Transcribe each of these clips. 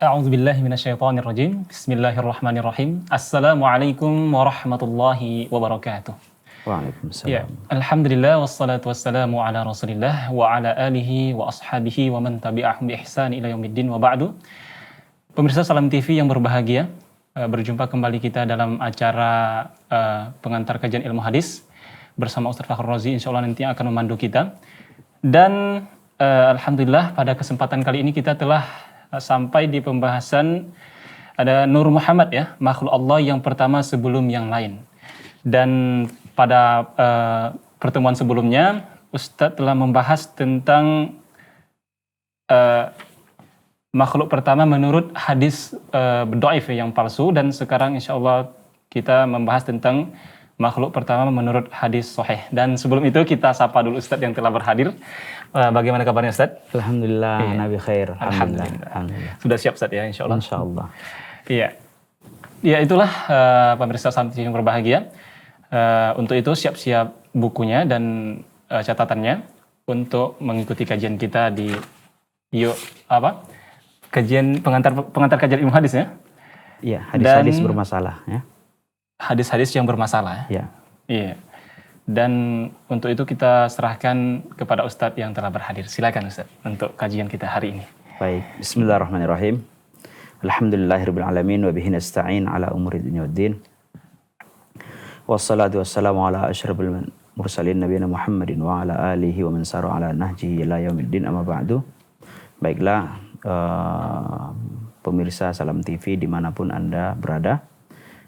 A'udzubillahi minasyaitonirrajim. Bismillahirrahmanirrahim. Assalamualaikum warahmatullahi wabarakatuh. Waalaikumsalam. Ya, alhamdulillah wassalatu wassalamu ala Rasulillah wa ala alihi wa ashabihi wa man tabi'ahum bi ihsan ila yaumiddin wa ba'du. Pemirsa Salam TV yang berbahagia, berjumpa kembali kita dalam acara pengantar kajian ilmu hadis bersama Ustaz Fakhrul Razi, insyaallah nanti akan memandu kita. Dan alhamdulillah pada kesempatan kali ini kita telah sampai di pembahasan ada Nur Muhammad ya, makhluk Allah yang pertama sebelum yang lain. Dan pada pertemuan sebelumnya Ustadz telah membahas tentang makhluk pertama menurut hadis dhaif yang palsu, dan sekarang insya Allah kita membahas tentang makhluk pertama menurut hadis sahih. Dan sebelum itu kita sapa dulu Ustadz yang telah berhadir. Bagaimana kabarnya Ustadz? Alhamdulillah, Iya. Nabi khair. Alhamdulillah. Sudah siap Ustadz ya insya Allah? Insya Allah. Iya. Ya itulah pemirsa Salam TV yang berbahagia. Untuk itu siap-siap bukunya dan catatannya untuk mengikuti kajian kita di kajian pengantar kajian ilmu hadis ya. Iya, hadis-hadis bermasalah ya. Hadis-hadis yang bermasalah. Ya. Iya. Dan untuk itu kita serahkan kepada Ustadz yang telah berhadir. Silakan Ustadz untuk kajian kita hari ini. Baik, bismillahirrahmanirrahim. Alhamdulillahirabbil alamin wa bihi nasta'in ala umuri dunya waddin. Wassalatu wassalamu ala asyrafil mursalin nabiyina Muhammadin wa ala alihi wa man sara ala nahjihi ila yaumiddin, amma ba'du. Baiklah, pemirsa Salam TV dimanapun Anda berada,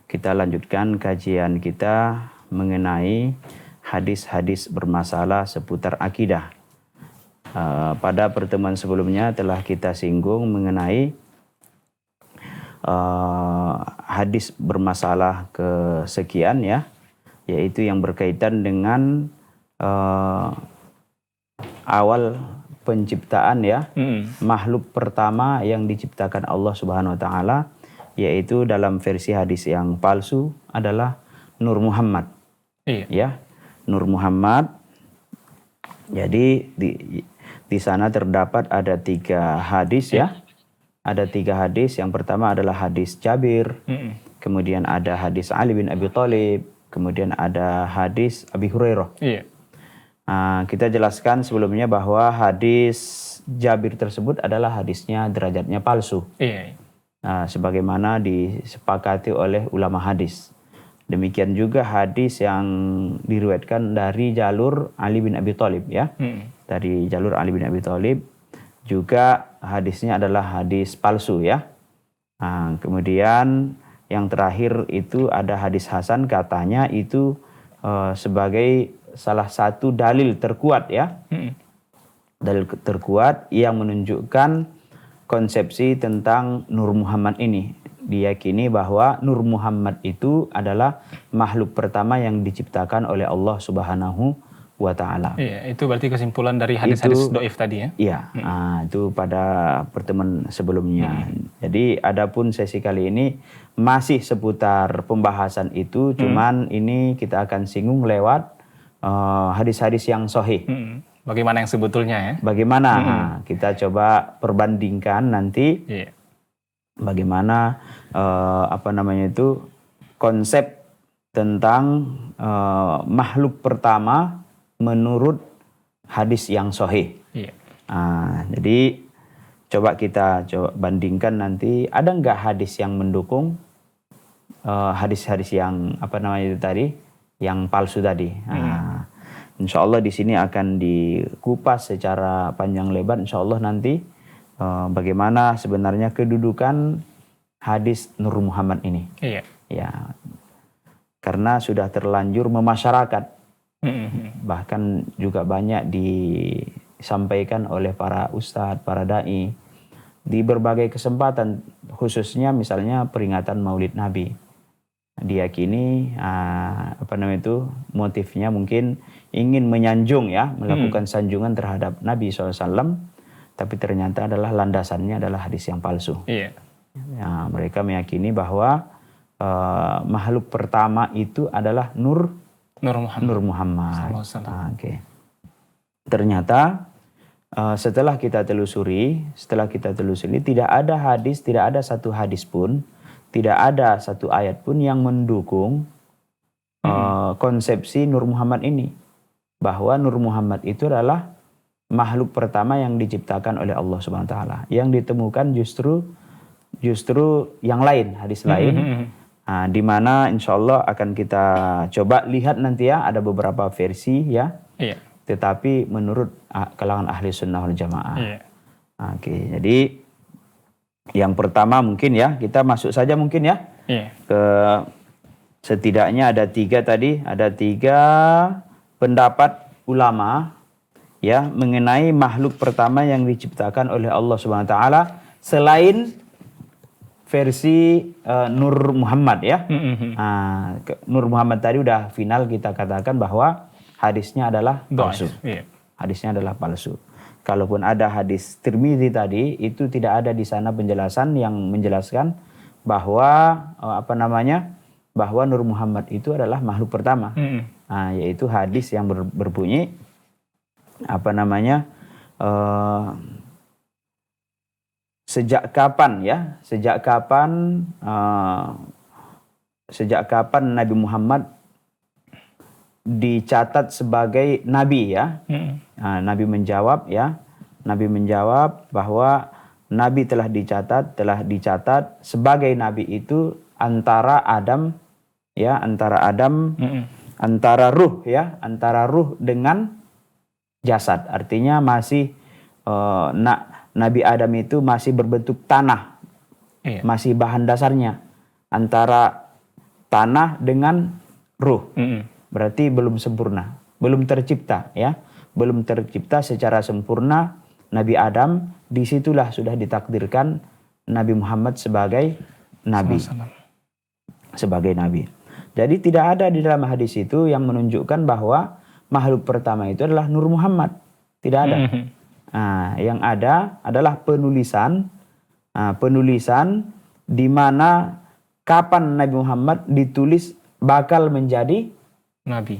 kita lanjutkan kajian kita mengenai hadis-hadis bermasalah seputar akidah. Pada pertemuan sebelumnya telah kita singgung mengenai hadis bermasalah kesekian ya, yaitu yang berkaitan dengan awal penciptaan ya, makhluk pertama yang diciptakan Allah Subhanahu wa taala, yaitu dalam versi hadis yang palsu adalah Nur Muhammad. Iya. Ya, Nur Muhammad. Jadi di sana terdapat ada 3 hadis ya. Ada 3 hadis. Yang pertama adalah hadis Jabir. Kemudian ada hadis Ali bin Abi Thalib. Kemudian ada hadis Abi Hurairah. Iya. Kita jelaskan sebelumnya bahwa hadis Jabir tersebut adalah hadisnya derajatnya palsu. Iya. Sebagaimana disepakati oleh ulama hadis. Demikian juga hadis yang diriwayatkan dari jalur Ali bin Abi Thalib ya. Dari jalur Ali bin Abi Thalib juga hadisnya adalah hadis palsu ya. Kemudian yang terakhir itu ada hadis hasan, katanya itu sebagai salah satu dalil terkuat ya. Dalil terkuat yang menunjukkan konsepsi tentang Nur Muhammad ini. Diyakini bahwa Nur Muhammad itu adalah makhluk pertama yang diciptakan oleh Allah Subhanahu wa taala. Iya, itu berarti kesimpulan dari hadis-hadis dhaif tadi ya. Iya, itu pada pertemuan sebelumnya. Jadi adapun sesi kali ini masih seputar pembahasan itu, cuman ini kita akan singgung lewat hadis-hadis yang sahih. Bagaimana yang sebetulnya ya? Bagaimana? Kita coba perbandingkan nanti. Iya. Bagaimana konsep tentang makhluk pertama menurut hadis yang sahih. Iya. Jadi coba kita bandingkan nanti, ada nggak hadis yang mendukung hadis-hadis yang tadi, yang palsu tadi. Insya Allah di sini akan dikupas secara panjang lebar. Insya Allah nanti bagaimana sebenarnya kedudukan hadis Nur Muhammad ini. Iya. Ya, karena sudah terlanjur memasyarakat. Bahkan juga banyak disampaikan oleh para ustadz, para dai di berbagai kesempatan, khususnya misalnya peringatan Maulid Nabi. Diyakini motifnya mungkin ingin menyanjung ya, melakukan sanjungan terhadap Nabi SAW. Tapi ternyata landasannya adalah hadis yang palsu. Iya. Ya, mereka meyakini bahwa makhluk pertama itu adalah Nur Muhammad. Oke. Ternyata setelah kita telusuri, tidak ada hadis, tidak ada satu hadis pun, tidak ada satu ayat pun yang mendukung konsepsi Nur Muhammad ini, bahwa Nur Muhammad itu adalah makhluk pertama yang diciptakan oleh Allah Subhanahu wa taala. Yang ditemukan justru yang lain, hadis lain. Di mana insya Allah akan kita coba lihat nanti ya, ada beberapa versi ya. Iya. Tetapi menurut kalangan ahli sunnah wal jamaah. Iya. Oke, jadi yang pertama mungkin ya, kita masuk saja mungkin ya. Iya. Ke setidaknya ada tiga pendapat ulama ya mengenai makhluk pertama yang diciptakan oleh Allah Subhanahu wa taala selain versi Nur Muhammad ya. Nur Muhammad tadi udah final kita katakan bahwa hadisnya adalah palsu. Hadisnya adalah palsu. Kalaupun ada hadis Tirmidzi tadi, itu tidak ada di sana penjelasan yang menjelaskan bahwa bahwa Nur Muhammad itu adalah makhluk pertama. Yaitu hadis yang berbunyi sejak kapan Nabi Muhammad dicatat sebagai nabi ya. Nabi menjawab bahwa nabi telah dicatat sebagai nabi itu antara Adam antara ruh dengan jasad. Artinya masih Nabi Adam itu masih berbentuk tanah. Iya. Masih bahan dasarnya antara tanah dengan ruh. Berarti belum sempurna, belum tercipta ya. Belum tercipta secara sempurna Nabi Adam, disitulah sudah ditakdirkan Nabi Muhammad sebagai nabi. Sebagai nabi. Jadi tidak ada di dalam hadis itu yang menunjukkan bahwa makhluk pertama itu adalah Nur Muhammad. Tidak ada. Yang ada adalah penulisan di mana kapan Nabi Muhammad ditulis bakal menjadi nabi.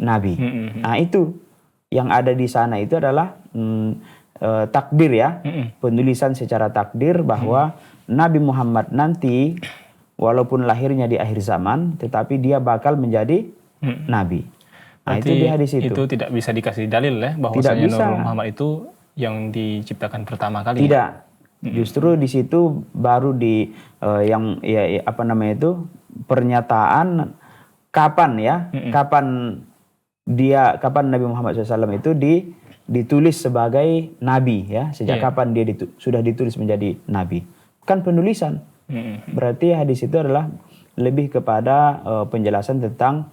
Itu yang ada di sana itu adalah takdir ya. Penulisan secara takdir bahwa Nabi Muhammad nanti walaupun lahirnya di akhir zaman, tetapi dia bakal menjadi nabi. Itu di hadis itu. Itu tidak bisa dikasih dalil ya bahwasanya Nur Muhammad itu yang diciptakan pertama kali. Tidak. Justru di situ baru pernyataan kapan Nabi Muhammad SAW itu ditulis sebagai nabi ya. Sejak kapan dia sudah ditulis menjadi nabi. Kan penulisan. Berarti hadis itu adalah lebih kepada penjelasan tentang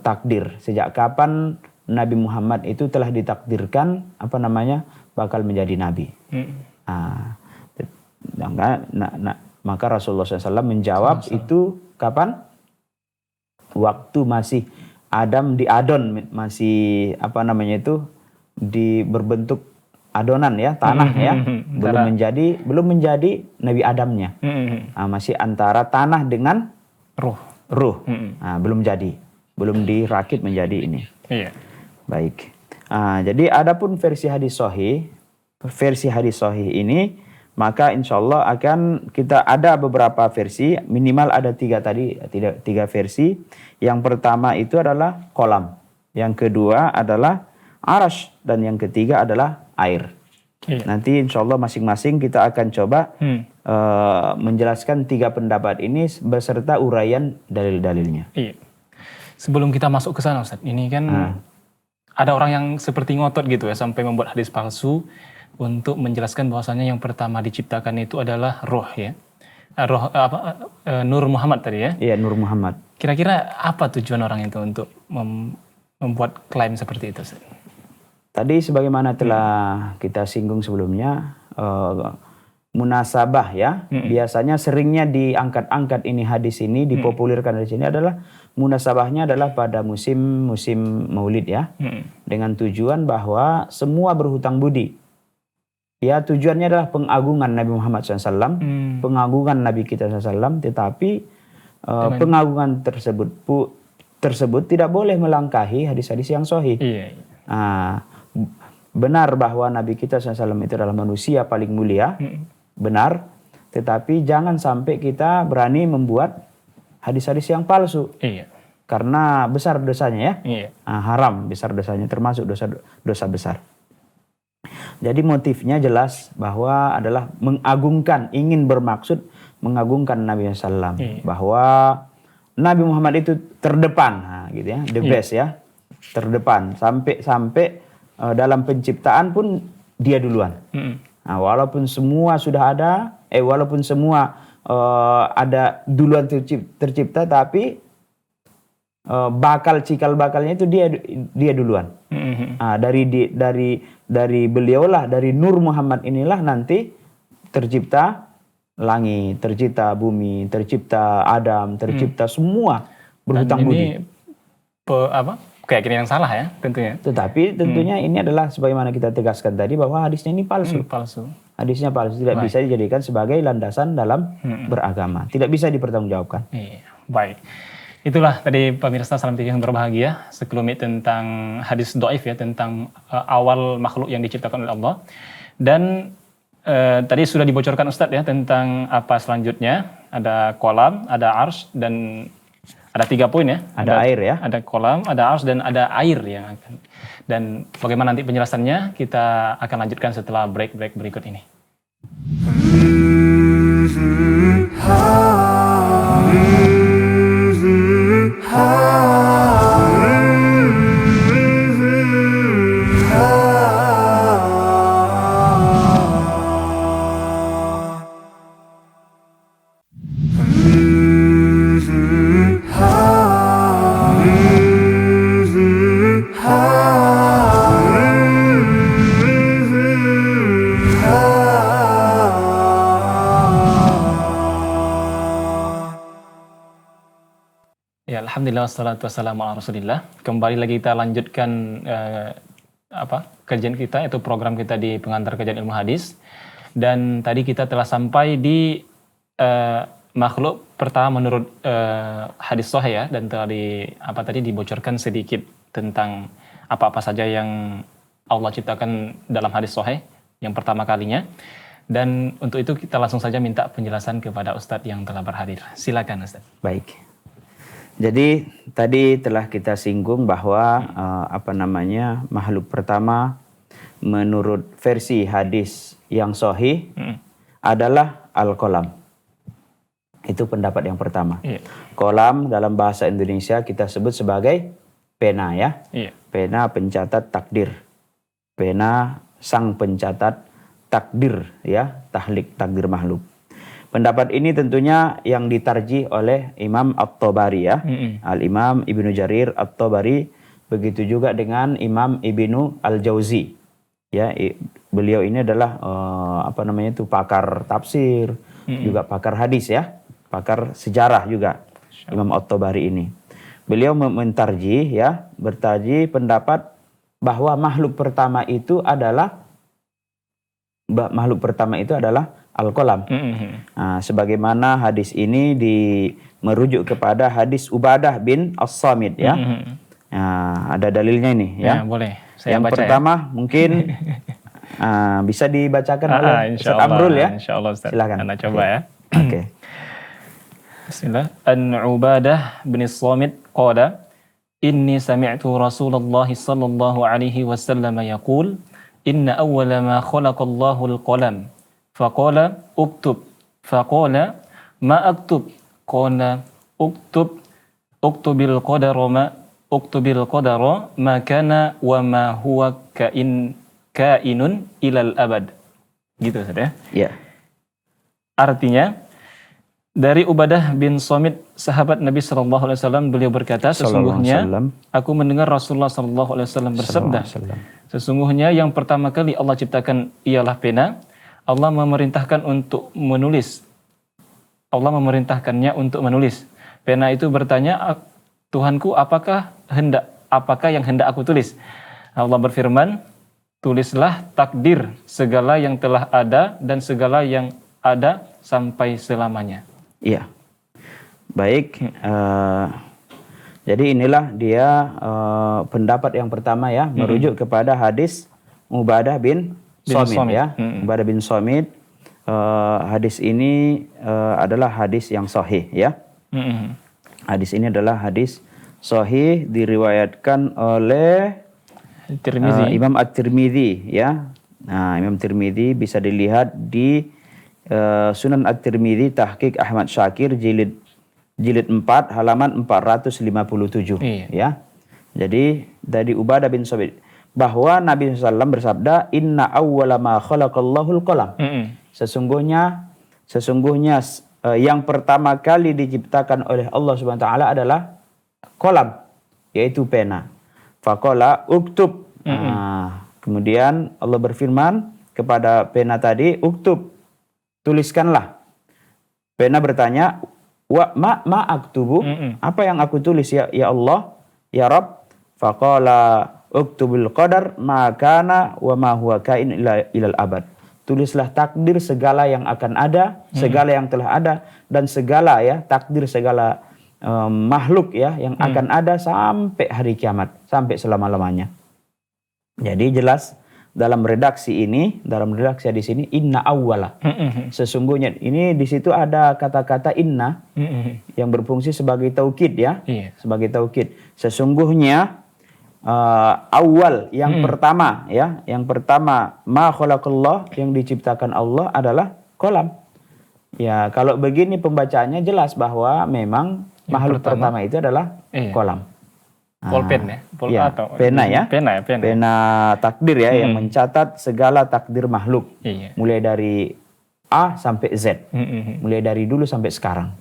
takdir. Sejak kapan Nabi Muhammad itu telah ditakdirkan bakal menjadi nabi. Maka Rasulullah SAW menjawab itu kapan? Waktu masih Adam diadon, masih berbentuk adonan ya, tanah ya. Belum menjadi Nabi Adamnya. Masih antara tanah dengan ruh. Belum dirakit menjadi ini. Iya. Baik. Jadi adapun versi hadis sahih ini, maka insya Allah akan kita ada beberapa versi, minimal ada tiga versi. Yang pertama itu adalah kolam, yang kedua adalah arash, dan yang ketiga adalah air. Iya. Nanti insya Allah masing-masing kita akan coba menjelaskan tiga pendapat ini beserta uraian dalil-dalilnya. Iya. Sebelum kita masuk ke sana Ustaz, ini kan ada orang yang seperti ngotot gitu ya, sampai membuat hadis palsu untuk menjelaskan bahwasanya yang pertama diciptakan itu adalah roh ya. Nur Muhammad tadi ya. Iya, Nur Muhammad. Kira-kira apa tujuan orang itu untuk membuat klaim seperti itu Ustaz? Tadi sebagaimana telah kita singgung sebelumnya, munasabah ya. Biasanya seringnya diangkat-angkat ini hadis ini, dipopulerkan di sini adalah munasabahnya adalah pada musim Maulid ya. Dengan tujuan bahwa semua berhutang budi. Ya, tujuannya adalah pengagungan Nabi Muhammad SAW, pengagungan Nabi kita SAW, tetapi pengagungan tersebut tidak boleh melangkahi hadis-hadis yang sahih. benar bahwa Nabi kita SAW itu adalah manusia paling mulia, benar. Tetapi jangan sampai kita berani membuat hadis-hadis yang palsu. Iya. Karena besar dosanya ya. Iya. Haram besar dosanya, termasuk dosa besar. Jadi motifnya jelas bahwa adalah mengagungkan, ingin bermaksud mengagungkan Nabi SAW. Iya. Bahwa Nabi Muhammad itu terdepan, gitu ya, the best ya, terdepan. Sampai dalam penciptaan pun dia duluan. Nah, walaupun semua sudah ada, walaupun semua ada duluan tercipta, tapi cikal bakalnya itu dia duluan. Nah, dari beliaulah, dari Nur Muhammad inilah nanti tercipta langit, tercipta bumi, tercipta Adam, tercipta semua berhutang budi. Keyakinan yang salah ya tentunya. Tetapi tentunya ini adalah sebagaimana kita tegaskan tadi bahwa hadisnya ini palsu. Hadisnya palsu, tidak bisa dijadikan sebagai landasan dalam beragama. Tidak bisa dipertanggungjawabkan. Iya. Baik. Itulah tadi pemirsa Salam TV yang berbahagia, sekelumit tentang hadis dhaif ya, tentang awal makhluk yang diciptakan oleh Allah. Dan tadi sudah dibocorkan Ustadz ya tentang apa selanjutnya. Ada kolam, ada arsy, dan ada 3 poin ya. Ada air ya. Ada kolam, ada arsy, dan ada air yang akan. Dan bagaimana nanti penjelasannya kita akan lanjutkan setelah break berikut ini. Alhamdulillah wassalatu wassalamu ala rasulillah. Kembali lagi kita lanjutkan kajian kita, yaitu program kita di Pengantar Kajian Ilmu Hadis. Dan tadi kita telah sampai di makhluk pertama menurut hadis sahih ya, dan telah dibocorkan sedikit tentang apa-apa saja yang Allah ciptakan dalam hadis sahih yang pertama kalinya. Dan untuk itu kita langsung saja minta penjelasan kepada Ustadz yang telah berhadir. Silakan Ustadz. Baik. Jadi tadi telah kita singgung bahwa makhluk pertama menurut versi hadis yang sahih adalah al-qalam. Itu pendapat yang pertama. Iya. Qalam dalam bahasa Indonesia kita sebut sebagai pena ya. Iya. Pena pencatat takdir. Pena sang pencatat takdir ya, takdir makhluk. Pendapat ini tentunya yang ditarjih oleh Imam At-Tabari ya. Al-Imam Ibnu Jarir At-Tabari, begitu juga dengan Imam Ibnu Al-Jauzi. Ya, beliau ini adalah pakar tafsir, juga pakar hadis ya, pakar sejarah juga. Imam At-Tabari ini. Beliau mentarjih ya, bertarjih pendapat bahwa makhluk pertama itu adalah al-qalam. Nah, sebagaimana hadis ini merujuk kepada hadis Ubadah bin As-Samit ya. Nah, ada dalilnya ini ya. Boleh. Saya yang baca pertama mungkin bisa dibacakan oleh Ustaz Amrul ya. Insyaallah Ustaz. Silakan. Anda coba ya. Oke. Bismillah. An Ubadah bin As-Samit qala inni sami'tu Rasulullah sallallahu alaihi wasallam yaqul inna awwala ma khalaqallahu al-qalam faqala uktub faqala ma aktub qala uktubil qadara ma kana wa ma huwa kainun ilal abad. Gitu Ustaz ya. Iya. Artinya dari Ubadah bin Samit, sahabat Nabi sallallahu alaihi wasallam, beliau berkata, sesungguhnya aku mendengar Rasulullah sallallahu alaihi wasallam bersabda, sesungguhnya yang pertama kali Allah ciptakan ialah pena. Allah memerintahkan untuk menulis. Allah memerintahkannya untuk menulis. Pena itu bertanya, Tuhanku, apakah yang hendak aku tulis? Allah berfirman, tulislah takdir segala yang telah ada dan segala yang ada sampai selamanya. Iya. Baik. Jadi inilah dia pendapat yang pertama ya, merujuk kepada hadis Ubadah bin Samit Samit. ya. Ubadah bin Samit. Hadis ini adalah hadis yang sahih ya. Hadis ini adalah hadis sahih, diriwayatkan oleh Tirmizi. Imam At-Tirmidzi ya. Nah, Imam Tirmidzi bisa dilihat di Sunan At-Tirmidzi Tahqiq Ahmad Syakir jilid 4 halaman 457 ya. Jadi dari Ubadah bin Samit bahwa Nabi SAW bersabda, inna awwala ma khalaqallahul qalam. Sesungguhnya yang pertama kali diciptakan oleh Allah Subhanahu wa taala adalah qalam, yaitu pena. Faqala uktub. Kemudian Allah berfirman kepada pena tadi, uktub, tuliskanlah. Pena bertanya, wa ma aktubu? Apa yang aku tulis ya Allah, ya Rabb? Faqala uktubul qadar ma kana wa ma huwa kain ilal abad. Tulislah takdir segala yang akan ada, segala yang telah ada, dan segala ya, takdir segala makhluk ya yang akan ada sampai hari kiamat, sampai selama-lamanya. Jadi jelas dalam redaksi hadis ini inna awwala. Sesungguhnya ini di situ ada kata-kata inna yang berfungsi sebagai taukid ya, sebagai taukid. Sesungguhnya awal yang pertama ya, yang pertama ma khalaqallah, yang diciptakan Allah adalah kolam. Ya, kalau begini pembacaannya jelas bahwa memang yang makhluk pertama itu adalah kolam. Polpen ya, atau pena ya, pena takdir ya, yang mencatat segala takdir makhluk, mulai dari A sampai Z, mulai dari dulu sampai sekarang.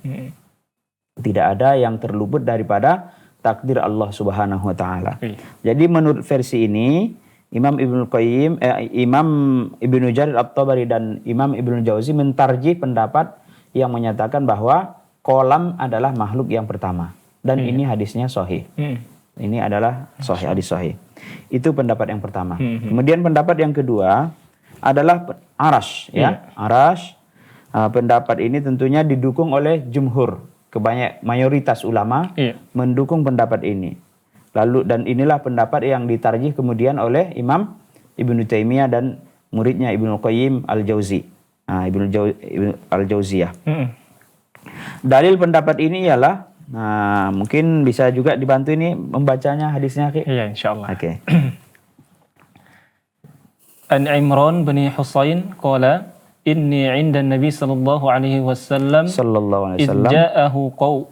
Tidak ada yang terluput daripada takdir Allah Subhanahu wa taala. Jadi menurut versi ini Imam Ibnu Qayyim, Imam Ibnu Jarir At-Tabari dan Imam Ibnu Jauzi mentarjih pendapat yang menyatakan bahwa kolam adalah makhluk yang pertama, dan ini hadisnya sahih. Ini adalah sahih, hadis sahih. Itu pendapat yang pertama. Kemudian pendapat yang kedua adalah arash ya. Arash. Pendapat ini tentunya didukung oleh jumhur, mayoritas ulama mendukung pendapat ini. Lalu dan inilah pendapat yang ditarjih kemudian oleh Imam Ibnu Taimiyah dan muridnya Ibnu Qayyim Al-Jauzi. Ibnu Al-Jauziyah. Dalil pendapat ini ialah, mungkin bisa juga dibantu ini membacanya hadisnya, Ki? Iya, insyaallah. Oke. An Imran bin Husain qala inni 'inda Nabi sallallahu alaihi wasallam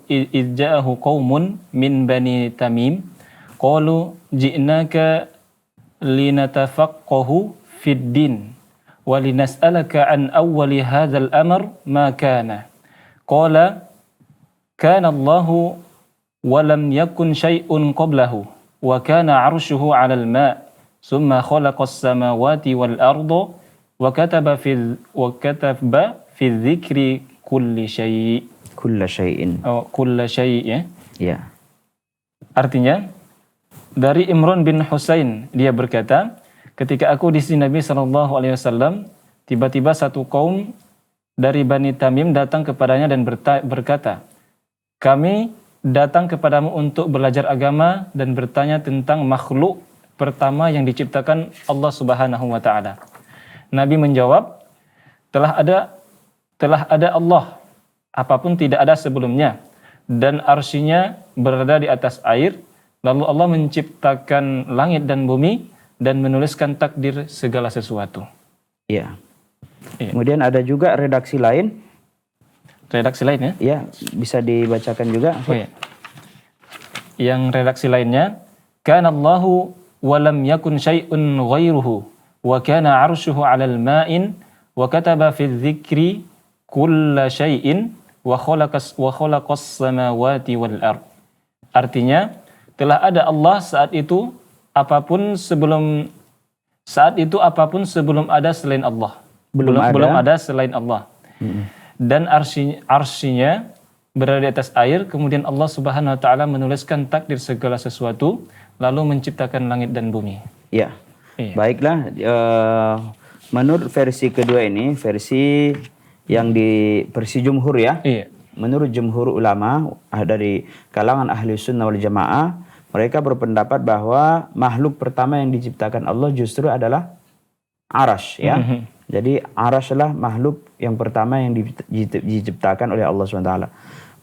idh ja'ahu qaumun min Bani Tamim qalu ji'naka linatafaqqahu fid din wa linas'alaka an awwali hadzal amr ma kana qala kana Allahu wa lam yakun syai'un qablahu wa kana 'arshuhu 'alal ma' thumma khalaqa as-samawati wal arda wa kataba fi dzikri kulli syai'. Kulla syai'in. Kulla syai' ya. Ya. Artinya dari Imran bin Husain, dia berkata, ketika aku di sisi Nabi SAW, tiba-tiba satu kaum dari Bani Tamim datang kepadanya dan berkata, kami datang kepadamu untuk belajar agama dan bertanya tentang makhluk pertama yang diciptakan Allah Subhanahu wa taala. Nabi menjawab, telah ada Allah, apapun tidak ada sebelumnya, dan arsy-Nya berada di atas air. Lalu Allah menciptakan langit dan bumi dan menuliskan takdir segala sesuatu. Iya. Kemudian ada juga redaksi lain. Redaksi lainnya? Ya, bisa dibacakan juga. Yang redaksi lainnya, kana Allahu wa lam yakun syai'un ghairuhu wa kana 'arshuhu 'alal ma'in wa kataba fi dzikri kulla syai'in wa khalaqas samawati wal ard. Artinya, telah ada Allah saat itu apapun sebelum ada selain Allah. Belum ada selain Allah. Dan arsy-Nya berada di atas air, kemudian Allah Subhanahu wa taala menuliskan takdir segala sesuatu, lalu menciptakan langit dan bumi. Ya. Baiklah, menurut versi kedua ini, versi yang di versi jumhur ya. Menurut jumhur ulama dari kalangan ahli sunnah wal jamaah, mereka berpendapat bahwa makhluk pertama yang diciptakan Allah justru adalah arash ya. Jadi arash adalah makhluk yang pertama yang diciptakan oleh Allah SWT.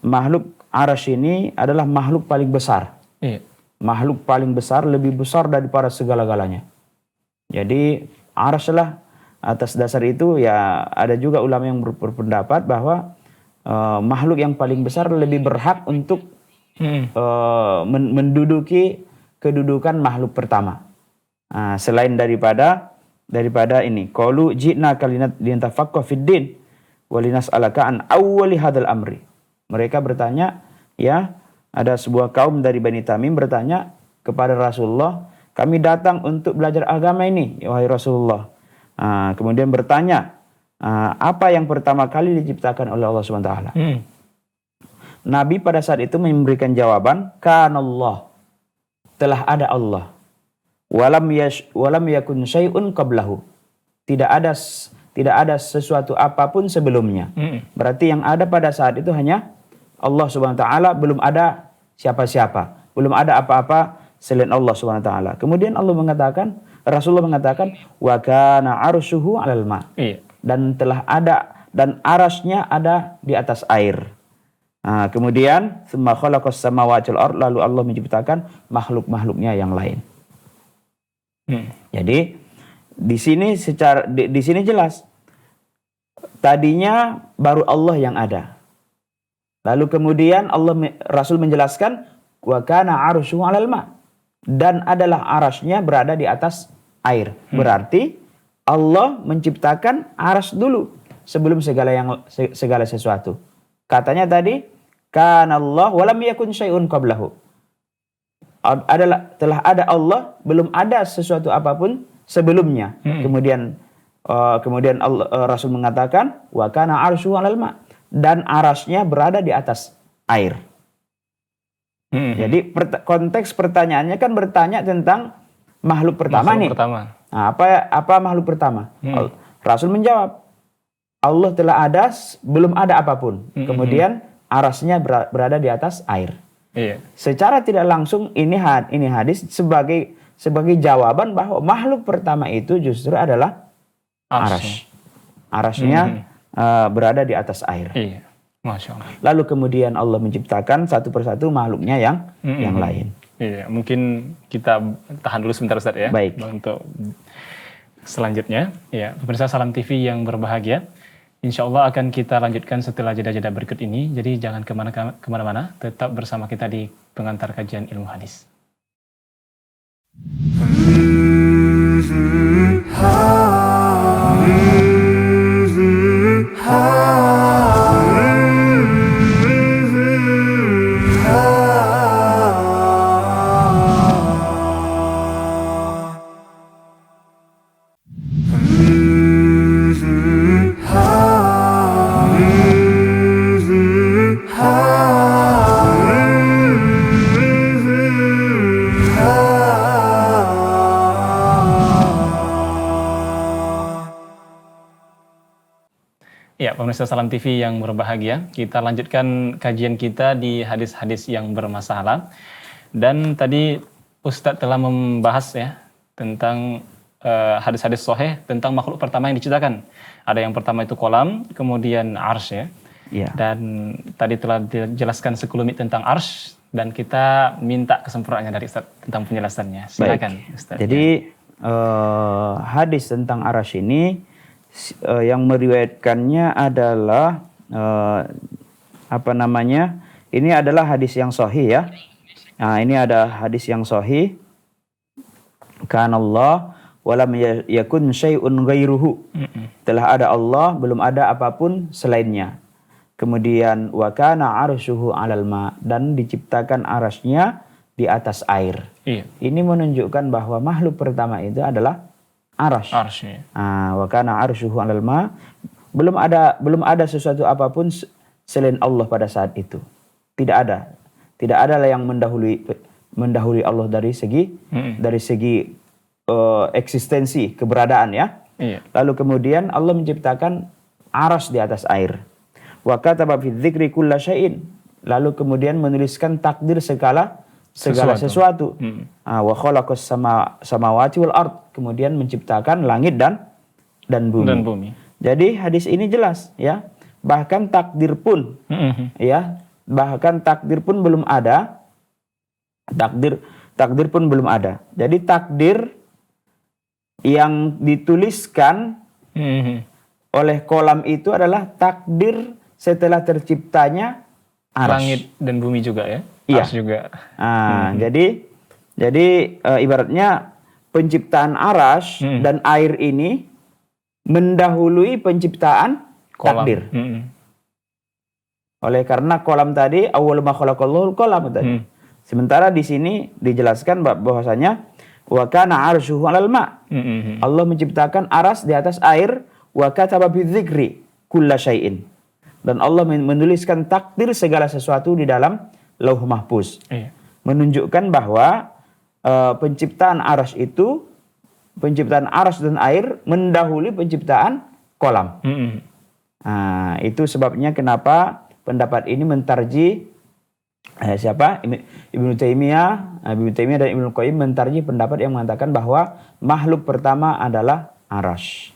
Makhluk arash ini adalah makhluk paling besar. Iya. Makhluk paling besar, lebih besar daripada segala-galanya. Jadi arash adalah, atas dasar itu ya ada juga ulama yang berpendapat bahwa makhluk yang paling besar lebih berhak untuk menduduki kedudukan makhluk pertama. Selain daripada ini, qalu ji'na linatafaqqa fid din wa linas'alaka an awwali hadzal amri. Mereka bertanya, ya, ada sebuah kaum dari Bani Tamim bertanya kepada Rasulullah, kami datang untuk belajar agama ini, wahai Rasulullah. Kemudian bertanya, apa yang pertama kali diciptakan oleh Allah SWT? Nabi pada saat itu memberikan jawaban, kanallah, telah ada Allah. Walam yakun syai'un qablahu. Tidak ada sesuatu apapun sebelumnya. Berarti yang ada pada saat itu hanya Allah SWT, belum ada siapa-siapa, belum ada apa-apa selain Allah SWT. Kemudian Rasulullah mengatakan, wa kana arsyuhu 'alal ma. Dan telah ada, dan arasnya ada di atas air. Kemudian tsumma khalaqas samawati wal ard, lalu Allah menciptakan makhluk-makhluknya yang lain. Jadi di sini jelas tadinya baru Allah yang ada. Lalu kemudian Rasul menjelaskan wa kana arsyuhu 'alal ma, dan adalah arasnya berada di atas air. Berarti Allah menciptakan aras dulu sebelum segala sesuatu. Katanya tadi, kana Allah walam yakun syai'un qablahu. Telah ada Allah, belum ada sesuatu apapun sebelumnya. Kemudian Rasul mengatakan wa kana arsyu 'alal ma, dan arasnya berada di atas air. Jadi konteks pertanyaannya kan bertanya tentang makhluk pertama nih. Apa makhluk pertama? Rasul menjawab, Allah telah ada, belum ada apapun. Kemudian arasnya berada di atas air. Iya. Secara tidak langsung ini hadis sebagai jawaban bahwa makhluk pertama itu justru adalah aras. Arasnya berada di atas air. Iya. Masya Allah. Lalu kemudian Allah menciptakan satu persatu makhluknya yang lain. Iya, mungkin kita tahan dulu sebentar Ustaz ya. Baik. Untuk selanjutnya, ya, pemirsa Salam TV yang berbahagia, insya Allah akan kita lanjutkan setelah jeda-jeda berikut ini. Jadi jangan kemana-mana, tetap bersama kita di pengantar kajian ilmu hadis. Ya, pemirsa Salam TV yang berbahagia, kita lanjutkan kajian kita di hadis-hadis yang bermasalah. Dan tadi Ustadz telah membahas ya tentang hadis-hadis sahih tentang makhluk pertama yang diciptakan. Ada yang pertama itu kolam, kemudian arsy ya. Ya. Dan tadi telah dijelaskan sekelumit tentang arsy, dan kita minta kesempurnaannya dari Ustadz tentang penjelasannya. Silakan Ustadz. Jadi hadis tentang arsy ini yang meriwayatkannya adalah ini adalah hadis yang sahih ya. Nah, ini ada hadis yang sahih. Kanallah walam yakun syai'un ghairuhu. Telah ada Allah, belum ada apapun selainnya. Kemudian wa kana arsyuhu 'alal ma, dan diciptakan arasnya di atas air. Iya. Ini menunjukkan bahwa makhluk pertama itu adalah arsy. Wa kana arsyuhu 'alal ma, belum ada sesuatu apapun selain Allah pada saat itu. Tidak ada yang mendahului Allah dari segi eksistensi, keberadaan ya. Iya. Lalu kemudian Allah menciptakan aras di atas air. Wa kataba fi dzikri kulla syai'in, lalu kemudian menuliskan takdir segala sesuatu. Wa khalaqas samawati wal ard, kemudian menciptakan langit dan dan bumi. Jadi hadis ini jelas ya. Bahkan takdir pun ya, bahkan takdir pun belum ada. Takdir pun belum ada. Jadi takdir yang dituliskan oleh kolam itu adalah takdir setelah terciptanya arsy. Langit dan bumi juga ya. Iya. Arsy juga. Jadi ibaratnya penciptaan arsy dan air ini mendahului penciptaan Kolam. takdir. Oleh karena kolam tadi awwal ma khalaqallahu kolam tadi. Sementara di sini dijelaskan bahwasanya wa kana arshuhu 'alal ma. Allah menciptakan aras di atas air, wa kataba bidzikri kulla syai'in. Dan Allah menuliskan takdir segala sesuatu di dalam Lauh Mahfuz. Iya. Menunjukkan bahwa penciptaan aras dan air mendahului penciptaan kolam. Nah, itu sebabnya kenapa pendapat ini mentarji siapa? Ibnu Taimiyah dan Ibnu Qayyim mentarji pendapat yang mengatakan bahwa makhluk pertama adalah arsy.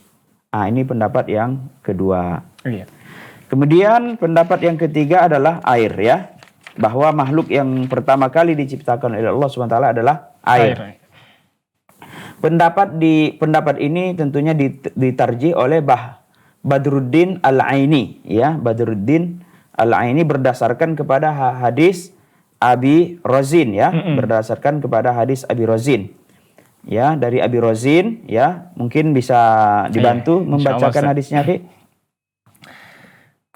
Nah, ini pendapat yang kedua. Iya. Kemudian pendapat yang ketiga adalah air ya. Bahwa makhluk yang pertama kali diciptakan oleh Allah SWT adalah air. Pendapat ini tentunya ditarji oleh Badruddin Al-Aini ya. Badruddin Al-Aini berdasarkan kepada hadis Abi Rozin ya. Berdasarkan kepada hadis Abi Rozin. Ya, dari Abi Rozin ya, mungkin bisa dibantu membacakan hadisnya, Fi.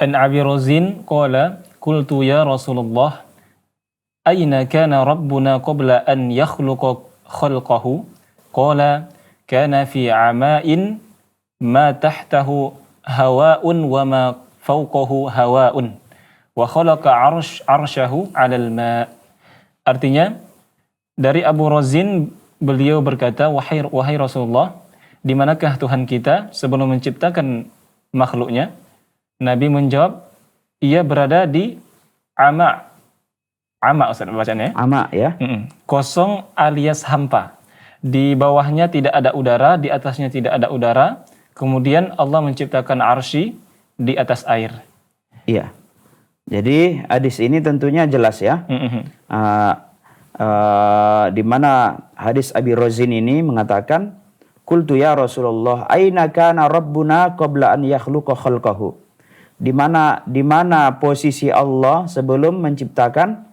An Abi Rozin qala qultu ya Rasulullah aina kana rabbuna qabla an yakhluqa khalqahu qala kana fi ama'in ma tahtahu hawa'un wa ma fawqahu hawa'un wa khalaqa arsyahu 'alal ma'. Artinya dari Abu Rozin beliau berkata, wahai Rasulullah, di manakah Tuhan kita sebelum menciptakan makhluknya? Nabi menjawab, ia berada di ama. Ama Ustaz bacanya. Ama ya. Kosong alias hampa. Di bawahnya tidak ada udara, di atasnya tidak ada udara. Kemudian Allah menciptakan arsy di atas air. Iya. Jadi hadis ini tentunya jelas ya. Di mana hadis Abi Rozin ini mengatakan, qultu ya Rasulullah, aina kana rabbuna qabla an yakhluqa khalqahu. Di mana posisi Allah sebelum menciptakan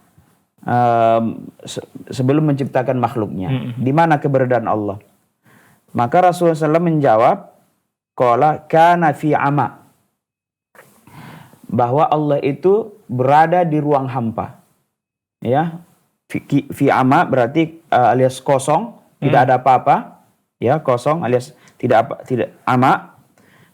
makhluknya? Di mana keberadaan Allah? Maka Rasulullah SAW menjawab, qala kana fi ama. Bahwa Allah itu berada di ruang hampa. Ya. Fi ama berarti alias kosong, tidak ada apa-apa. Ya, kosong alias tidak ama.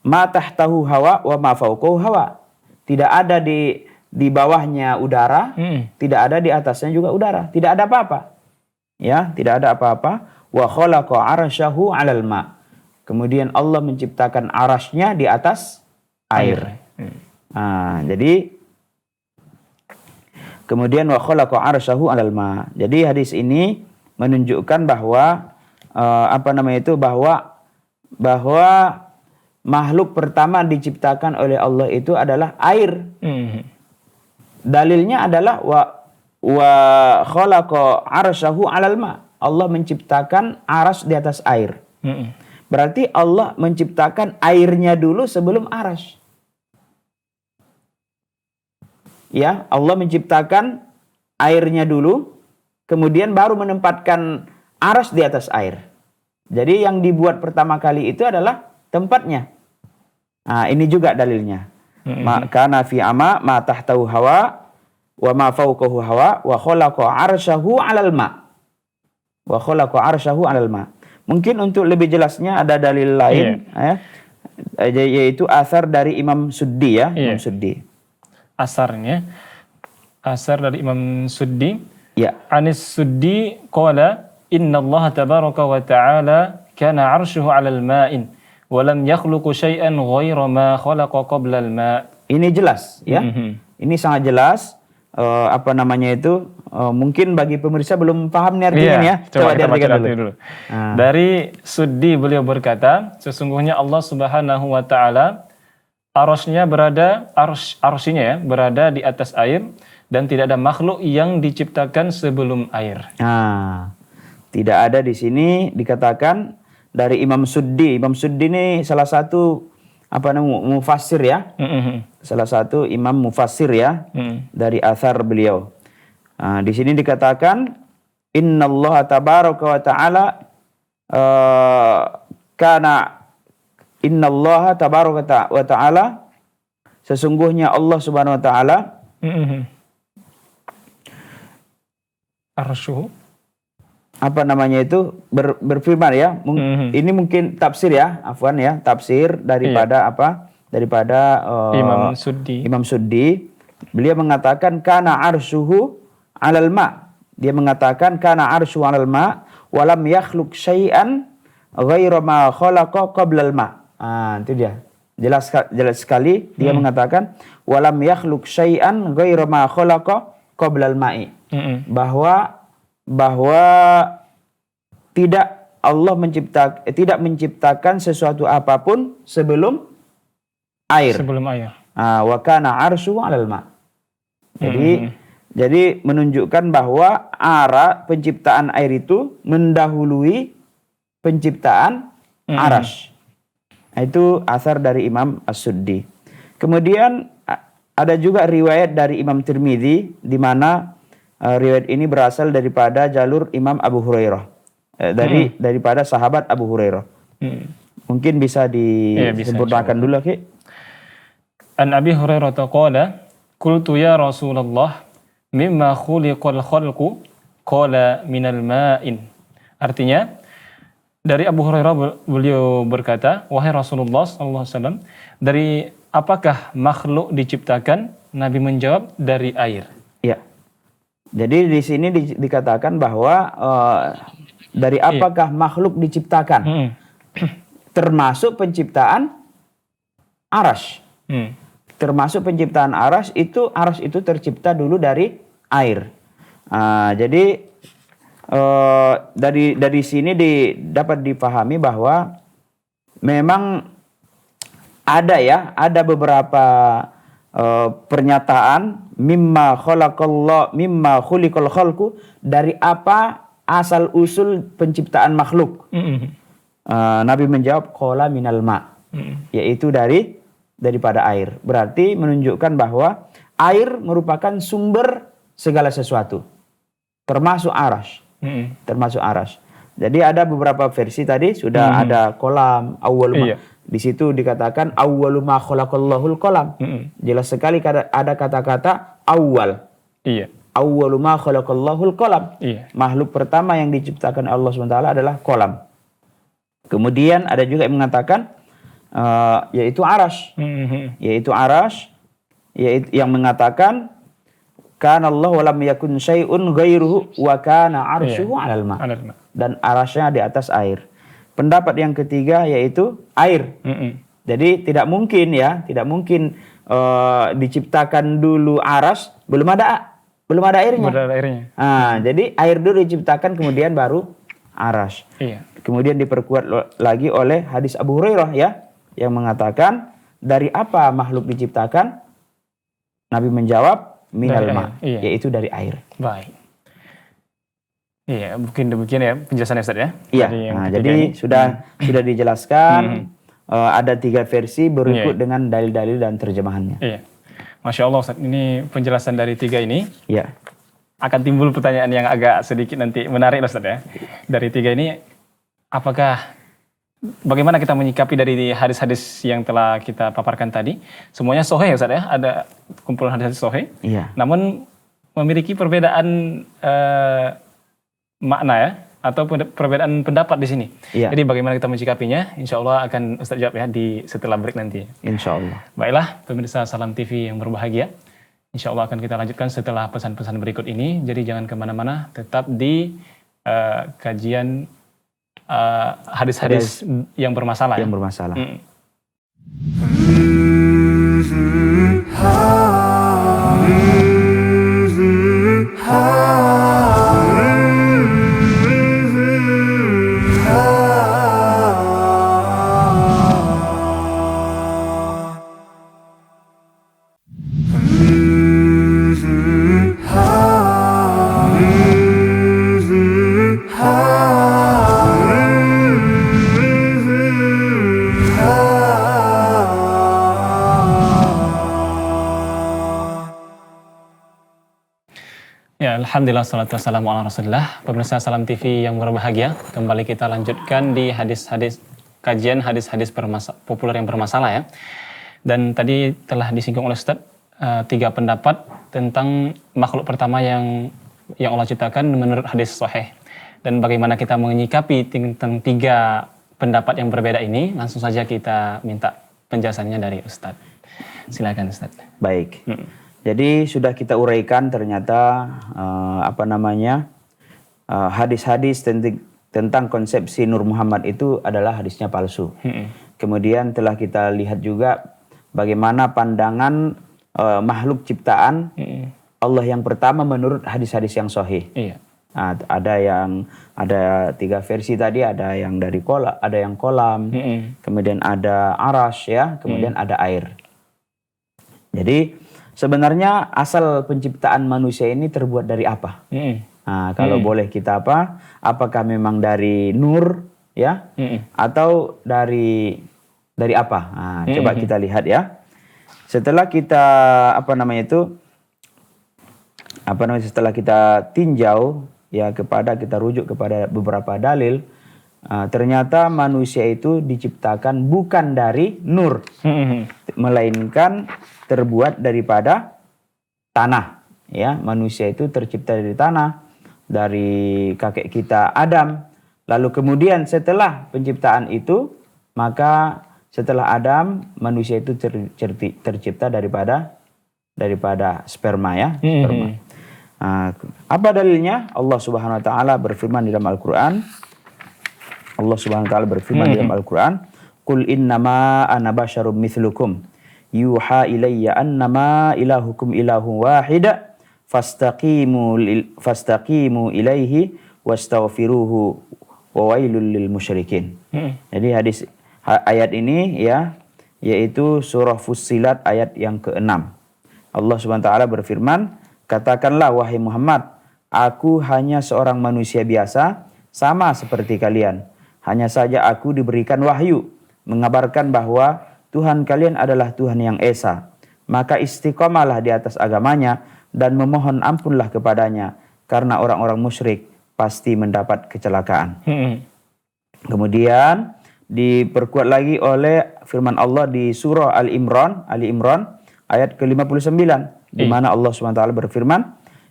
Ma tahtahu hawa wa ma fawqahu hawa. Tidak ada di bawahnya udara, tidak ada di atasnya juga udara, tidak ada apa-apa. Ya, tidak ada apa-apa. Wa khalaqa arsyahu 'alal ma. Kemudian Allah menciptakan arasnya di atas air. Nah, jadi kemudian wa khalaqa arsyahu 'alal ma. Jadi hadis ini menunjukkan bahwa bahwa makhluk pertama diciptakan oleh Allah itu adalah air. Dalilnya adalah wa khalaqa arsyahu 'alal ma. Allah menciptakan arsy di atas air. Berarti Allah menciptakan airnya dulu sebelum arsy. Ya, Allah menciptakan airnya dulu, kemudian baru menempatkan arsy di atas air. Jadi yang dibuat pertama kali itu adalah tempatnya. Nah, ini juga dalilnya. Maka nafi ama ma tahtahu hawa wa ma fawqahu hawa wa khalaqa arsyahu 'alal ma. Wa khalaqa arsyahu 'alal ma. Mungkin untuk lebih jelasnya ada dalil lain yaitu asar dari Imam Suddi ya, Imam Suddi. Asar dari Imam Suddi. Ya. Anis Suddi qala inna Allah tabaraka wa ta'ala kana 'arshuhu 'alal ma'in walam yakhluqu syai'an ghaira ma khalaqa qabla al-ma'. Ini jelas ya. Ini sangat jelas apa namanya itu, mungkin bagi pemirsa belum paham nih artinya ya. Coba kita diartikan baca dulu. Dari Suddi beliau berkata, sesungguhnya Allah Subhanahu wa taala arusnya berada berada di atas air dan tidak ada makhluk yang diciptakan sebelum air. Nah, tidak ada di sini dikatakan dari Imam Suddi. Imam Suddi ini salah satu mufassir ya. Salah satu imam mufassir ya dari athar beliau. Di sini dikatakan innallaha tabaraka wa ta'ala innallaha tabaraka wa ta'ala sesungguhnya Allah Subhanahu wa taala Arshuhu berfirman ya. Ini mungkin tafsir ya, afwan ya, tafsir daripada daripada Imam Suddi. Beliau mengatakan kana arshuhu 'alal ma. Dia mengatakan kana arshuhu 'alal ma wa lam yakhluq syai'an ghairu ma khalaqa qabla al ma. Itu dia. Jelas sekali dia mengatakan wa lam yakhluq syai'an ghairu ma khalaqa qabla al ma'i. Bahwa Allah tidak menciptakan sesuatu apapun sebelum air. Wa kana arsyu 'alal ma. Jadi menunjukkan bahwa penciptaan air itu mendahului penciptaan aras. Itu asar dari Imam As-Suddi. Kemudian ada juga riwayat dari Imam Tirmidzi di mana riwayat ini berasal daripada jalur Imam Abu Hurairah. Daripada sahabat Abu Hurairah. Mungkin bisa disempurnakan dulu, Ki. An Abi Hurairah qala qultu ya Rasulullah mimma khuliqal khalqu qala minal ma'in. Artinya dari Abu Hurairah beliau berkata, wahai Rasulullah sallallahu alaihi wasallam, dari apakah makhluk diciptakan? Nabi menjawab, dari air. Ya. Jadi di sini dikatakan bahwa dari apakah makhluk diciptakan? Termasuk penciptaan aras. Termasuk penciptaan aras itu tercipta dulu dari air. Jadi dari sini dapat dipahami bahwa memang ada beberapa pernyataan mimma khuliqal khalqu, dari apa asal usul penciptaan makhluk. Nabi menjawab qala minal ma, yaitu daripada air. Berarti menunjukkan bahwa air merupakan sumber segala sesuatu, termasuk aras. Jadi ada beberapa versi tadi sudah ada kolam awwal ma. Di situ dikatakan awwalu ma khalaqallahul qalam. Jelas sekali ada kata-kata awal. Awwalu ma khalaqallahul qalam. Makhluk pertama yang diciptakan Allah SWT adalah kolam. Kemudian ada juga yang mengatakan yaitu aras. Yaitu yang mengatakan kana Allah wa lam yakun syai'un ghairuhu wa kana arshuhu 'alal ma. Dan arasnya di atas air. Pendapat yang ketiga yaitu air. Jadi tidak mungkin diciptakan dulu aras belum ada airnya. Jadi air dulu diciptakan kemudian baru aras. Kemudian diperkuat lagi oleh hadis Abu Hurairah ya, yang mengatakan dari apa makhluk diciptakan? Nabi menjawab minal ma, yaitu dari air. Baik. Iya, mungkin demikian ya penjelasannya Ustaz ya. Iya. Jadi sudah dijelaskan. Ada 3 versi berikut dengan dalil-dalil dan terjemahannya. Iya. Masya Allah Ustaz, ini penjelasan dari 3 ini. Iya. Akan timbul pertanyaan yang agak sedikit nanti menarik Ustaz ya. Dari 3 ini, bagaimana kita menyikapi dari hadis-hadis yang telah kita paparkan tadi? Semuanya sahih ya Ustaz ya, ada kumpulan hadis sahih. Iya. Namun memiliki perbedaan makna ya, atau perbedaan pendapat di sini. Jadi bagaimana kita menyikapinya? Insya Allah akan Ustaz jawab ya setelah break nanti. Insya Allah. Baiklah pemirsa Salam TV yang berbahagia. Insya Allah akan kita lanjutkan setelah pesan-pesan berikut ini. Jadi jangan kemana-mana, tetap di kajian hadis-hadis yang bermasalah. Yang bermasalah. Ya, alhamdulillah salatu wassalamu ala Rasulillah. Pemirsa Salam TV yang berbahagia, kembali kita lanjutkan di kajian hadis-hadis populer yang bermasalah ya. Dan tadi telah disinggung oleh Ustaz 3 pendapat tentang makhluk pertama yang Allah ciptakan menurut hadis sahih. Dan bagaimana kita menyikapi tentang 3 pendapat yang berbeda ini, langsung saja kita minta penjelasannya dari Ustaz. Silakan Ustaz. Baik. Jadi sudah kita uraikan ternyata hadis-hadis tentang konsepsi Nur Muhammad itu adalah hadisnya palsu. Kemudian telah kita lihat juga bagaimana pandangan makhluk ciptaan Allah yang pertama menurut hadis-hadis yang sahih. Iya. Nah, ada 3 versi tadi, ada yang dari ada yang kolam, kemudian ada aras ya, kemudian ada air. Jadi sebenarnya asal penciptaan manusia ini terbuat dari apa? Nah, kalau boleh kita apakah memang dari nur ya, atau dari apa? Nah, coba kita lihat ya. Setelah kita setelah kita tinjau ya kita rujuk kepada beberapa dalil, ternyata manusia itu diciptakan bukan dari nur, melainkan terbuat daripada tanah. Ya, manusia itu tercipta dari tanah, dari kakek kita Adam. Lalu kemudian setelah penciptaan itu, maka setelah Adam, manusia itu tercipta daripada sperma ya, sperma. Apa dalilnya? Allah Subhanahu wa taala berfirman di dalam Al-Qur'an. Di dalam Al-Qur'an, "Qul innama ana basyarum mithlukum yuha ilayya annama ilahukum ilahu wahid fastaqimu ilaihi wastaghfiruhu wa wailul lil musyrikin." Jadi ayat ini ya, yaitu surah Fussilat ayat yang ke-6. Allah Subhanahu wa taala berfirman, "Katakanlah wahai Muhammad, aku hanya seorang manusia biasa sama seperti kalian. Hanya saja aku diberikan wahyu mengabarkan bahwa Tuhan kalian adalah Tuhan yang esa. Maka istiqomahlah di atas agamanya dan memohon ampunlah kepadanya, karena orang-orang musyrik pasti mendapat kecelakaan." Kemudian diperkuat lagi oleh firman Allah di surah Ali Imran ayat ke-59, di mana Allah SWT berfirman,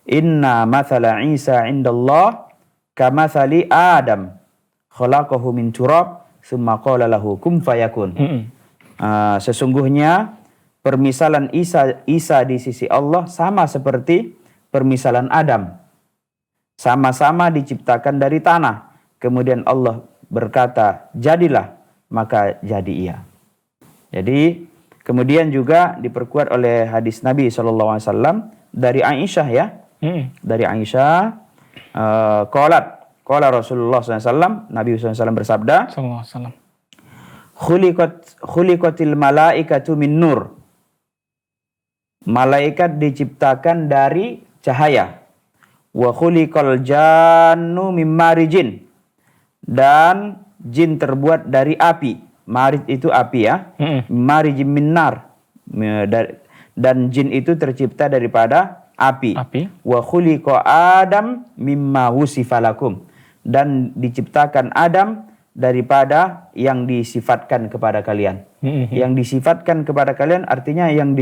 "Inna mathala Isa indallah kamathali Adam khalaqahu min turab tsumma qala lahu kum fayakun." Sesungguhnya permisalan Isa di sisi Allah sama seperti permisalan Adam. Sama-sama diciptakan dari tanah. Kemudian Allah berkata, "Jadilah," maka jadi ia. Jadi kemudian juga diperkuat oleh hadis Nabi SAW dari Aisyah ya. Dari Aisyah, qala Rasulullah SAW, Nabi SAW bersabda, "Khuliqatil malaikatu min nur." Malaikat diciptakan dari cahaya. Wa khuliqal jannu min marijin. Dan jin terbuat dari api. Marij itu api ya. Marijin min nar. Dan jin itu tercipta daripada api. Wa khuliqa Adam mimma wusifa lakum. Dan diciptakan Adam daripada yang disifatkan kepada kalian. Yang disifatkan kepada kalian artinya yang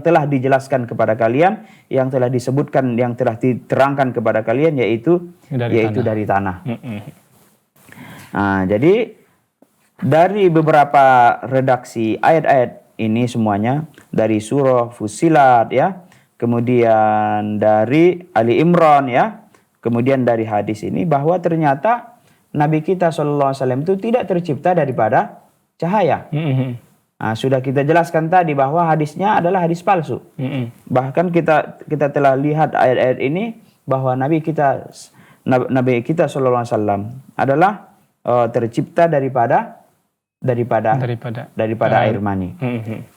telah dijelaskan kepada kalian, yang telah disebutkan, yang telah diterangkan kepada kalian, yaitu dari tanah. Nah, jadi dari beberapa redaksi ayat-ayat ini semuanya, dari surah Fussilat ya, kemudian dari Ali Imran ya, kemudian dari hadis ini, bahwa ternyata Nabi kita SAW itu tidak tercipta daripada cahaya. Nah, sudah kita jelaskan tadi bahwa hadisnya adalah hadis palsu. Bahkan kita telah lihat ayat-ayat ini bahwa Nabi kita SAW adalah tercipta daripada air mani.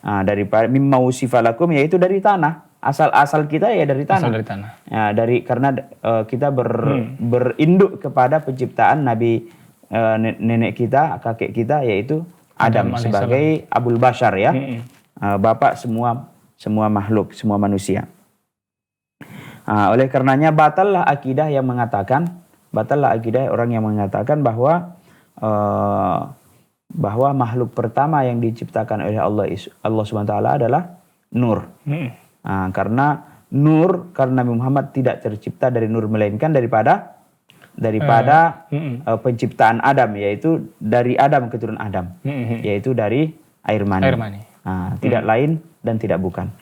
Daripada mimma usifalakum, yaitu dari tanah. Asal kita ya dari tanah. Ya, karena kita berinduk kepada penciptaan Nabi nenek kita, kakek kita, yaitu Adam sebagai Abul Bashar ya. Bapak semua makhluk, semua manusia. Oleh karenanya batallah akidah orang yang mengatakan bahwa makhluk pertama yang diciptakan oleh Allah Subhanahu wa taala adalah nur. Karena Nabi Muhammad tidak tercipta dari nur, melainkan daripada penciptaan Adam, yaitu dari Adam keturunan Adam, yaitu dari air mani. Tidak lain dan tidak bukan.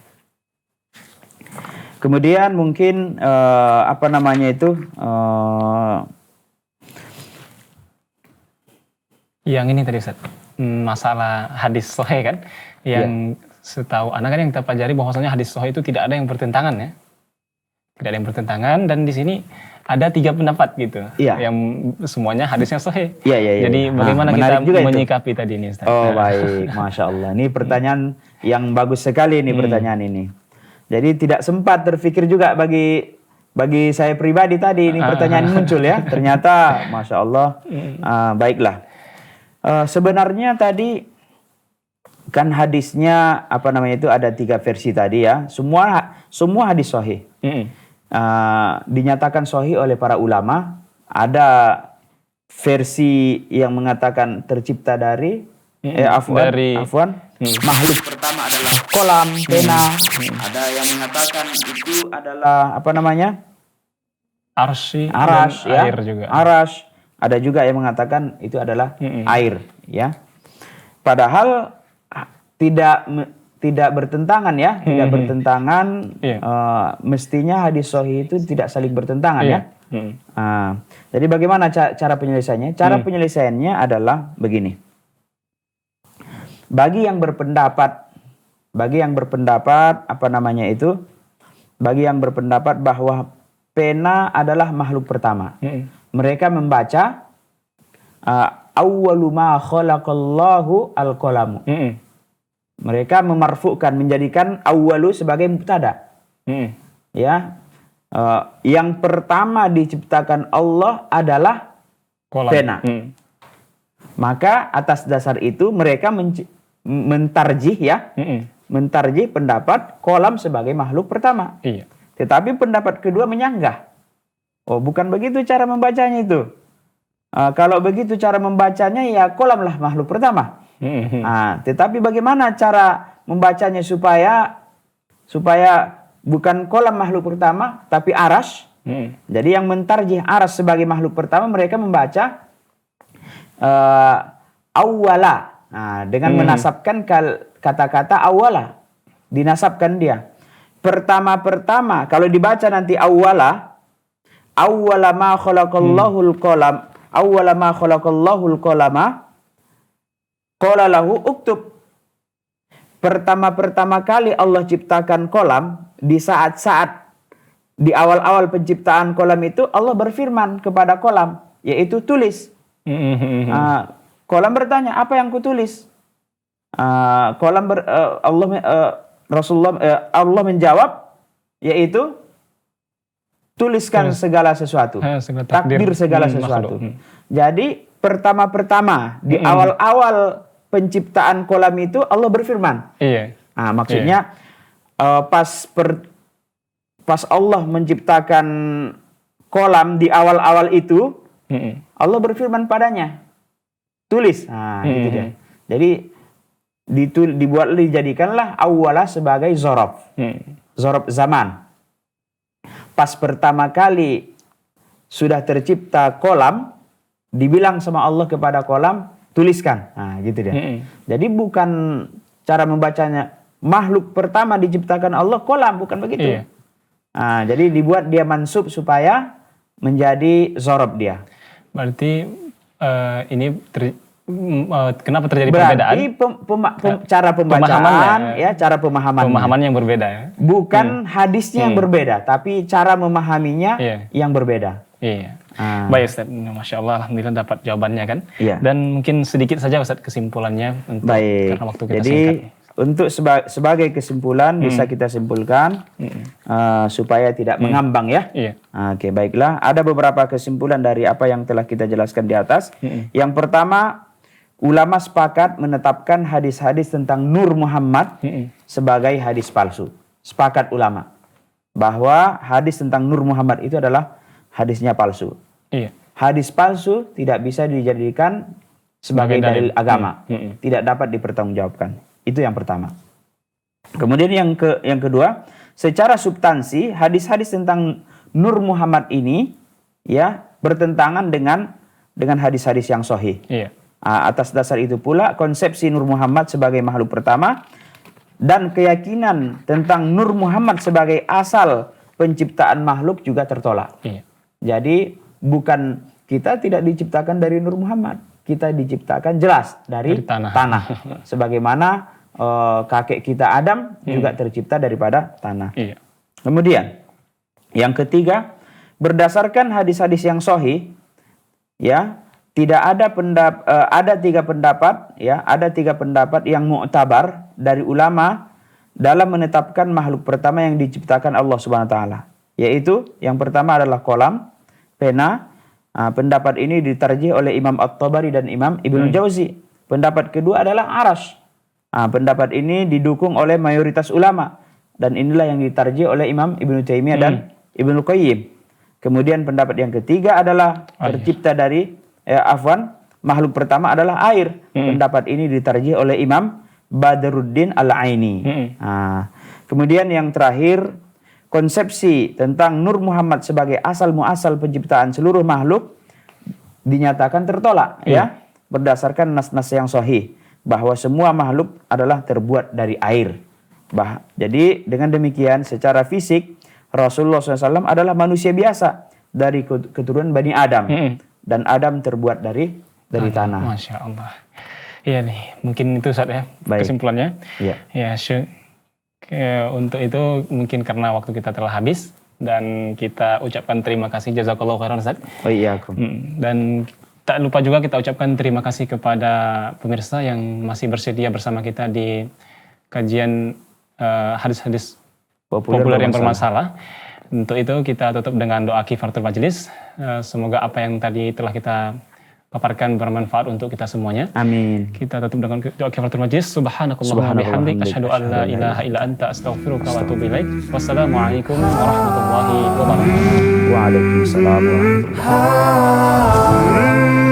Kemudian mungkin yang ini tadi Ustaz, masalah hadis sahih kan, yang setahu anak kan yang kita pelajari bahwasanya hadis sahih itu tidak ada yang bertentangan ya. Tidak ada yang bertentangan, dan di sini ada 3 pendapat gitu. Yang semuanya hadisnya sahih. Jadi bagaimana kita menyikapi tadi ini Ustaz? Oh baik, Masya Allah. Ini pertanyaan yang bagus sekali ini pertanyaan ini. Jadi tidak sempat terfikir juga bagi saya pribadi tadi ini pertanyaan muncul ya. Ternyata Masya Allah. Baiklah. Sebenarnya tadi kan hadisnya ada 3 versi tadi ya. Semua hadis sahih. Dinyatakan sahih oleh para ulama. Ada versi yang mengatakan tercipta dari makhluk pertama adalah kolam, pena. Ada yang mengatakan itu adalah arsy, ya? air juga. Arash. Ada juga yang mengatakan itu adalah air, ya. Padahal tidak bertentangan ya, tidak bertentangan. Mestinya hadis sahih itu tidak saling bertentangan ya. Jadi bagaimana cara penyelesaiannya? Cara penyelesaiannya adalah begini. Bagi yang berpendapat bahwa pena adalah makhluk pertama. Mereka membaca awwalu ma khalaqallahu al-qalamu. Mereka memarfu'kan, menjadikan awwalu sebagai mubtada. Ya. Yang pertama diciptakan Allah adalah kolam. Pena. Maka atas dasar itu mereka mentarjih pendapat kolam sebagai makhluk pertama. Tetapi pendapat kedua menyanggah. Oh, bukan begitu cara membacanya itu. Kalau begitu cara membacanya ya kolamlah makhluk pertama. Tetapi bagaimana cara membacanya supaya bukan kolam makhluk pertama tapi arash. Jadi yang mentarjih arash sebagai makhluk pertama, mereka membaca awwala. Dengan menasabkan kata-kata awwala, dinasabkan dia. Pertama, kalau dibaca nanti awwala ma khalaqallahu al-qalam, awwala ma khalaqallahu al-qalama qala lahu uktub. Pertama kali Allah ciptakan kolam, di saat-saat di awal-awal penciptaan kolam itu Allah berfirman kepada kolam, yaitu tulis. Kolam bertanya, apa yang kutulis? Allah menjawab, yaitu tuliskan segala sesuatu, takdir segala sesuatu. Jadi pertama di awal-awal penciptaan kolam itu Allah berfirman. Maksudnya pas Allah menciptakan kolam di awal-awal itu, Allah berfirman padanya, tulis. Gitu dia. Jadi dijadikanlah awwala sebagai zorof. Zorof zaman. Pas pertama kali sudah tercipta kolam, dibilang sama Allah kepada kolam, tuliskan. Gitu dia. Jadi bukan cara membacanya makhluk pertama diciptakan Allah kolam, bukan begitu. Jadi dibuat dia mansub supaya menjadi zorof dia. Berarti ini kenapa terjadi perbedaan? Berarti cara pembacaan, cara pemahamannya yang berbeda ya. Bukan hadisnya yang berbeda, tapi cara memahaminya yang berbeda. Baik Ustaz, Masya Allah, alhamdulillah dapat jawabannya kan. Dan mungkin sedikit saja Ustaz kesimpulannya untuk karena waktu kita singkat. Untuk sebagai kesimpulan bisa kita simpulkan supaya tidak mengambang ya. Oke, baiklah. Ada beberapa kesimpulan dari apa yang telah kita jelaskan di atas. Yang pertama, ulama sepakat menetapkan hadis-hadis tentang Nur Muhammad sebagai hadis palsu. Sepakat ulama. bahwa hadis tentang Nur Muhammad itu adalah hadisnya palsu. Iya. Hadis palsu tidak bisa dijadikan sebagai dalil agama. Tidak dapat dipertanggungjawabkan. Itu yang pertama. Kemudian yang kedua, secara substansi hadis-hadis tentang Nur Muhammad ini ya bertentangan dengan hadis-hadis yang sahih. Iya. Atas dasar itu pula konsepsi Nur Muhammad sebagai makhluk pertama dan keyakinan tentang Nur Muhammad sebagai asal penciptaan makhluk juga tertolak. Iya. Jadi bukan kita tidak diciptakan dari Nur Muhammad, kita diciptakan jelas dari tanah. Sebagaimana kakek kita Adam juga tercipta daripada tanah. Iya. Kemudian yang ketiga, berdasarkan hadis-hadis yang sahih, ya tidak ada ada tiga pendapat yang mu'tabar dari ulama dalam menetapkan makhluk pertama yang diciptakan Allah Subhanahu wa taala. Yaitu yang pertama adalah kolam, pena. Pendapat ini ditarjih oleh Imam At-Tabari dan Imam Ibnu Jauzi. Pendapat kedua adalah arasy. Pendapat ini didukung oleh mayoritas ulama dan inilah yang ditarjih oleh Imam Ibnu Taimiyah dan Ibnu Qayyim. Kemudian pendapat yang ketiga adalah tercipta dari makhluk pertama adalah air. Pendapat ini ditarjih oleh Imam Badruddin Al-Aini. Kemudian yang terakhir, konsepsi tentang Nur Muhammad sebagai asal muasal penciptaan seluruh makhluk dinyatakan tertolak ya berdasarkan nas-nas yang sahih bahwa semua makhluk adalah terbuat dari air. Jadi dengan demikian secara fisik Rasulullah SAW adalah manusia biasa dari keturunan Bani Adam dan Adam terbuat dari tanah. Masya Allah. Iya nih, mungkin itu Ustaz ya. Baik. Kesimpulannya. Iya. Ya, untuk itu mungkin karena waktu kita telah habis dan kita ucapkan terima kasih jazakallahu khairan Ustaz. Oh iya. Dan tak lupa juga kita ucapkan terima kasih kepada pemirsa yang masih bersedia bersama kita di kajian hadis-hadis populer yang bermasalah. Untuk itu kita tutup dengan doa kifaratul majlis. Semoga apa yang tadi telah kita paparkan bermanfaat untuk kita semuanya. Amin. Kita tutup dengan doa kifaratul majlis. Subhanakallahumma bihamdik asyhadu an la ilaha illa anta astaghfiruka wa atubu ilaik. Wassalamualaikum warahmatullahi wabarakatuh. Waalaikumsalam warahmatullahi wabarakatuh.